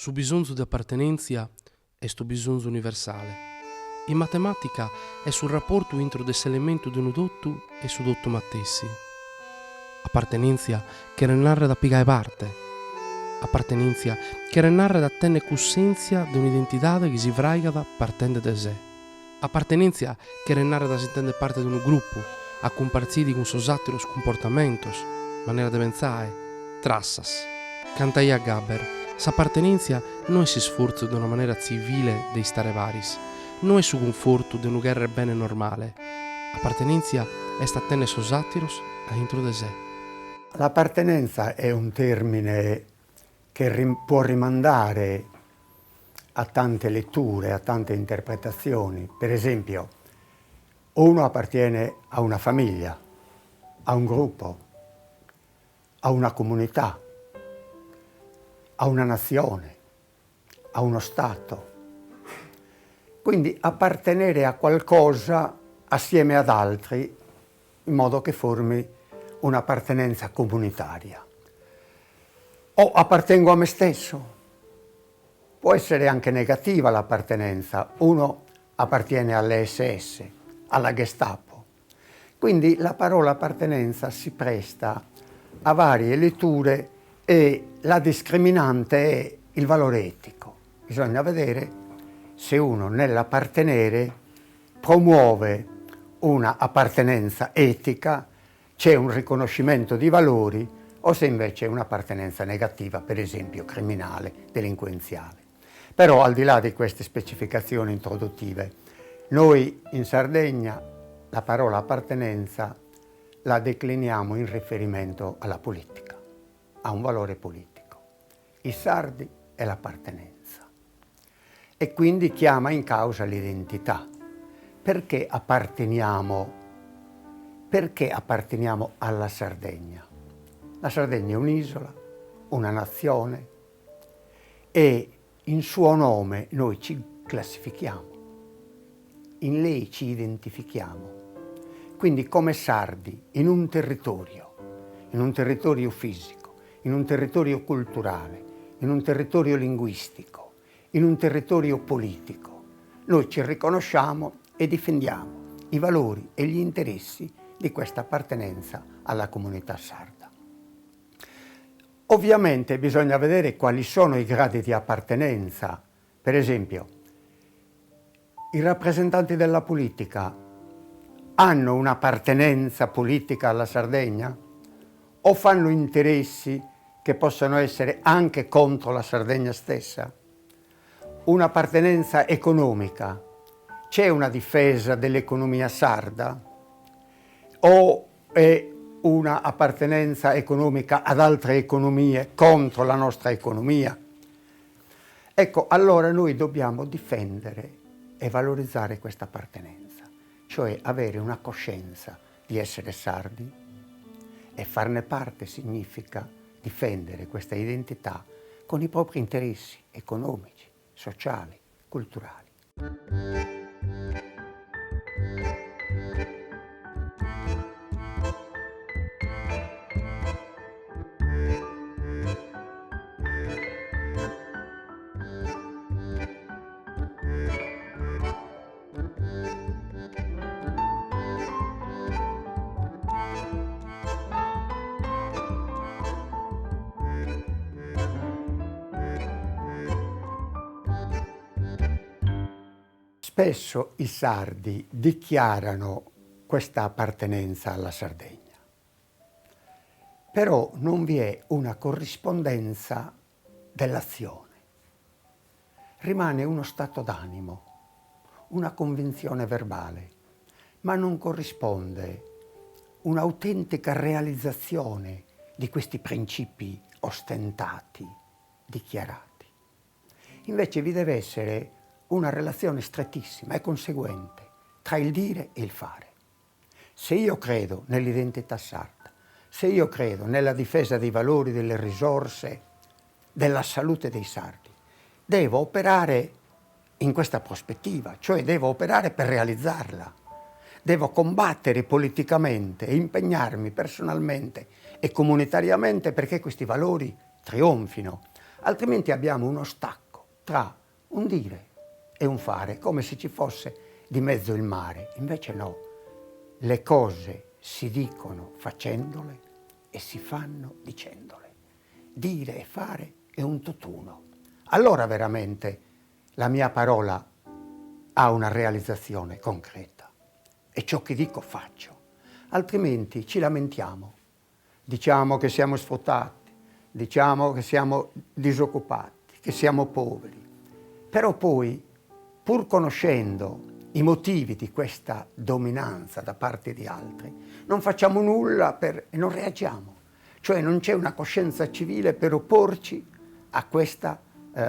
Su bisogno di appartenenza è sto bisogno universale. In matematica è sul rapporto entro dell'elemento di un dotto e su dotto mattessi. Appartenenza che narra da piegare parte. Appartenenza che narra da tenne cussenza di un'identità che si vraigava partendo da sé. Appartenenza che narra da si intende parte di un gruppo, a compartire con sosattiros comportamentos, maniera di pensare, trassas. Cantai a Gaber. S'appartenenza non è si sforzo di una maniera civile di stare varis, non è su conforto di una guerra bene normale. Appartenenza è sta tenne sosattiros a intro de sé. L'appartenenza è un termine che può rimandare a tante letture, a tante interpretazioni. Per esempio, uno appartiene a una famiglia, a un gruppo, a una comunità, a una nazione, a uno Stato. Quindi appartenere a qualcosa assieme ad altri in modo che formi un'appartenenza comunitaria. O appartengo a me stesso. Può essere anche negativa l'appartenenza. Uno appartiene alle SS, alla Gestapo. Quindi la parola appartenenza si presta a varie letture e la discriminante è il valore etico. Bisogna vedere se uno nell'appartenere promuove una appartenenza etica, c'è un riconoscimento di valori o se invece è un'appartenenza negativa, per esempio criminale, delinquenziale. Però al di là di queste specificazioni introduttive, noi in Sardegna la parola appartenenza la decliniamo in riferimento alla politica, ha un valore politico. I sardi è l'appartenenza e quindi chiama in causa l'identità. Perché apparteniamo alla Sardegna? La Sardegna è un'isola, una nazione e in suo nome noi ci classifichiamo, in lei ci identifichiamo. Quindi come sardi in un territorio fisico, in un territorio culturale, in un territorio linguistico, in un territorio politico. Noi ci riconosciamo e difendiamo i valori e gli interessi di questa appartenenza alla comunità sarda. Ovviamente bisogna vedere quali sono i gradi di appartenenza. Per esempio, i rappresentanti della politica hanno un'appartenenza politica alla Sardegna o fanno interessi che possono essere anche contro la Sardegna stessa? Un'appartenenza economica. C'è una difesa dell'economia sarda? O è una appartenenza economica ad altre economie contro la nostra economia? Ecco, allora noi dobbiamo difendere e valorizzare questa appartenenza, cioè avere una coscienza di essere sardi e farne parte significa difendere questa identità con i propri interessi economici, sociali, culturali. Spesso i sardi dichiarano questa appartenenza alla Sardegna, però non vi è una corrispondenza dell'azione. Rimane uno stato d'animo, una convinzione verbale, ma non corrisponde un'autentica realizzazione di questi principi ostentati, dichiarati. Invece vi deve essere una relazione strettissima e conseguente tra il dire e il fare. Se io credo nell'identità sarda, se io credo nella difesa dei valori, delle risorse, della salute dei sardi, devo operare in questa prospettiva, cioè devo operare per realizzarla. Devo combattere politicamente e impegnarmi personalmente e comunitariamente perché questi valori trionfino, altrimenti abbiamo uno stacco tra un dire e un fare, come se ci fosse di mezzo il mare. Invece no, le cose si dicono facendole e si fanno dicendole. Dire e fare è un tutt'uno. Allora veramente la mia parola ha una realizzazione concreta e ciò che dico faccio, altrimenti ci lamentiamo, diciamo che siamo sfruttati, diciamo che siamo disoccupati, che siamo poveri, però poi, pur conoscendo i motivi di questa dominanza da parte di altri, non facciamo nulla e non reagiamo, cioè non c'è una coscienza civile per opporci a questa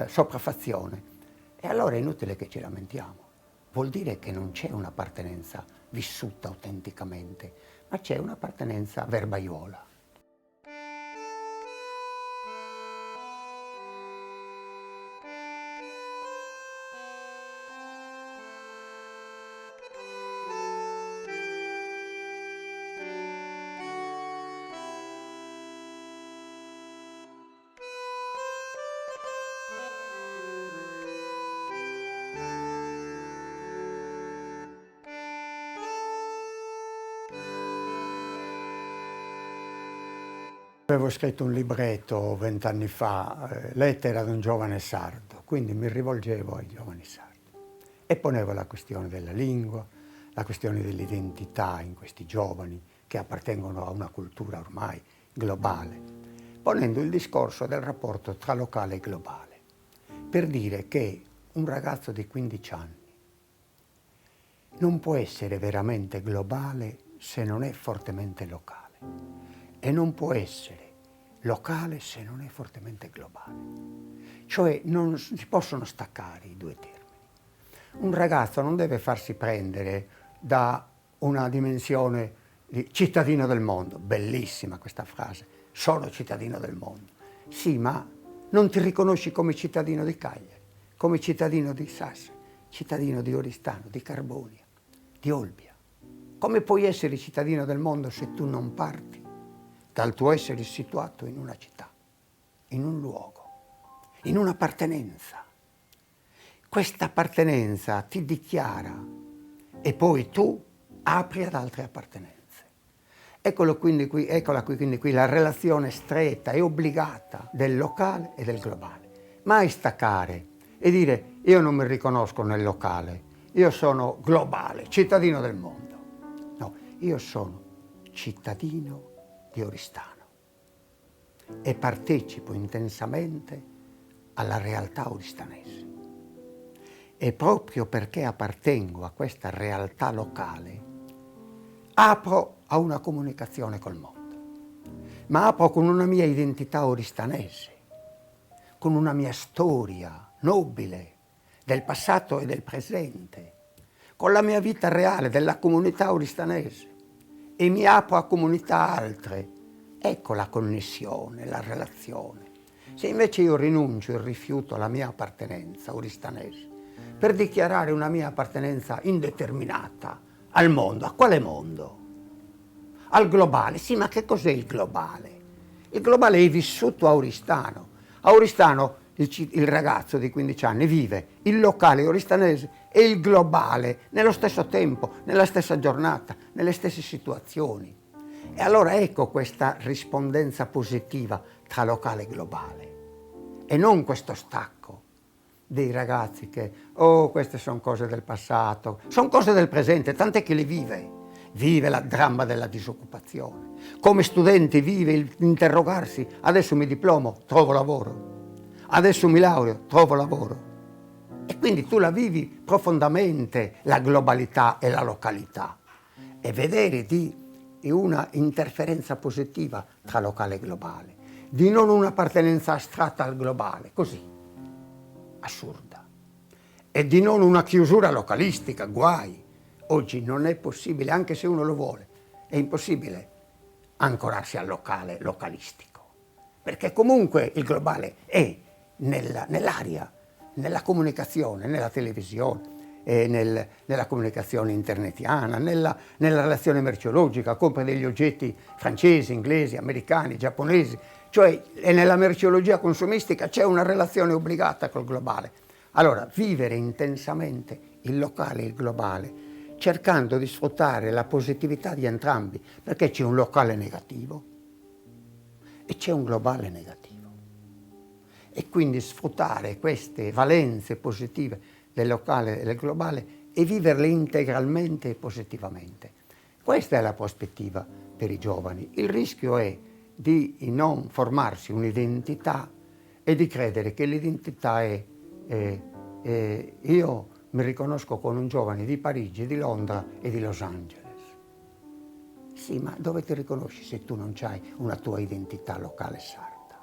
sopraffazione. E allora è inutile che ci lamentiamo. Vuol dire che non c'è un'appartenenza vissuta autenticamente, ma c'è un'appartenenza verbaiola. Avevo scritto un libretto 20 anni fa, Lettera ad un giovane sardo, quindi mi rivolgevo ai giovani sardi e ponevo la questione della lingua, la questione dell'identità in questi giovani che appartengono a una cultura ormai globale, ponendo il discorso del rapporto tra locale e globale, per dire che un ragazzo di 15 anni non può essere veramente globale se non è fortemente locale. E non può essere locale se non è fortemente globale. Cioè non si possono staccare i due termini. Un ragazzo non deve farsi prendere da una dimensione di cittadino del mondo. Bellissima questa frase, sono cittadino del mondo. Sì, ma non ti riconosci come cittadino di Cagliari, come cittadino di Sassari, cittadino di Oristano, di Carbonia, di Olbia. Come puoi essere cittadino del mondo se tu non parti dal tuo essere situato in una città, in un luogo, in un'appartenenza? Questa appartenenza ti dichiara e poi tu apri ad altre appartenenze. Eccola quindi qui la relazione stretta e obbligata del locale e del globale. Mai staccare e dire io non mi riconosco nel locale, io sono globale, cittadino del mondo. No, io sono cittadino di Oristano e partecipo intensamente alla realtà oristanese. E proprio perché appartengo a questa realtà locale, apro a una comunicazione col mondo, ma apro con una mia identità oristanese, con una mia storia nobile del passato e del presente, con la mia vita reale della comunità oristanese. E mi apro a comunità altre. Ecco la connessione, la relazione. Se invece io rinuncio e rifiuto la mia appartenenza oristanese per dichiarare una mia appartenenza indeterminata al mondo, a quale mondo? Al globale. Sì, ma che cos'è il globale? Il globale è vissuto a Oristano. A Oristano il ragazzo di 15 anni vive il locale oristanese e il globale nello stesso tempo, nella stessa giornata, nelle stesse situazioni. E allora ecco questa rispondenza positiva tra locale e globale e non questo stacco dei ragazzi che queste sono cose del passato, sono cose del presente, tant'è che le vive la dramma della disoccupazione. Come studente vive l'interrogarsi, adesso mi diplomo, trovo lavoro. Adesso mi laureo, trovo lavoro. E quindi tu la vivi profondamente, la globalità e la località. E vedere di una interferenza positiva tra locale e globale, di non un'appartenenza astratta al globale, così, assurda. E di non una chiusura localistica, guai. Oggi non è possibile, anche se uno lo vuole, è impossibile ancorarsi al locale localistico. Perché comunque il globale è nell'aria, nella comunicazione, nella televisione, nella comunicazione internetiana, nella relazione merceologica, compra degli oggetti francesi, inglesi, americani, giapponesi, Cioè, e nella merceologia consumistica c'è una relazione obbligata col globale. Allora, vivere intensamente il locale e il globale, cercando di sfruttare la positività di entrambi, perché c'è un locale negativo e c'è un globale negativo. E quindi sfruttare queste valenze positive del locale e del globale e viverle integralmente e positivamente. Questa è la prospettiva per i giovani. Il rischio è di non formarsi un'identità e di credere che l'identità è io mi riconosco con un giovane di Parigi, di Londra e di Los Angeles. Sì, ma dove ti riconosci se tu non hai una tua identità locale sarda?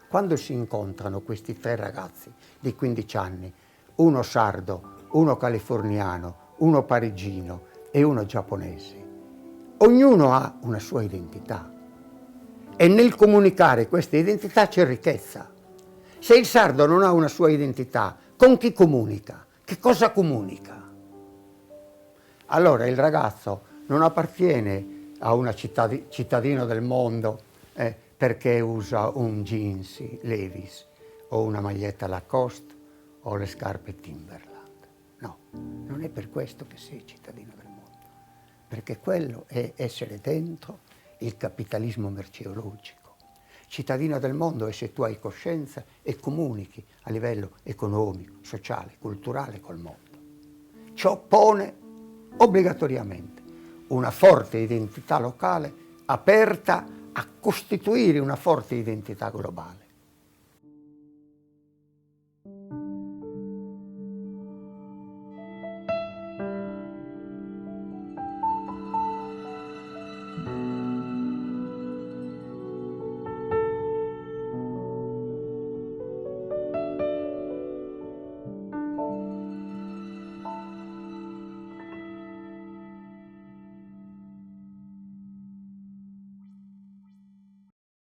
Quando si incontrano questi tre ragazzi di 15 anni, uno sardo, uno californiano, uno parigino e uno giapponese, ognuno ha una sua identità e nel comunicare questa identità c'è ricchezza. Se il sardo non ha una sua identità, con chi comunica? Che cosa comunica? Allora il ragazzo non appartiene a una cittadino del mondo perché usa un jeans Levi's o una maglietta Lacoste o le scarpe Timberland. No, non è per questo che sei cittadino del mondo, perché quello è essere dentro il capitalismo merceologico. Cittadino del mondo è se tu hai coscienza e comunichi a livello economico, sociale, culturale col mondo. Ciò pone obbligatoriamente una forte identità locale aperta a costituire una forte identità globale.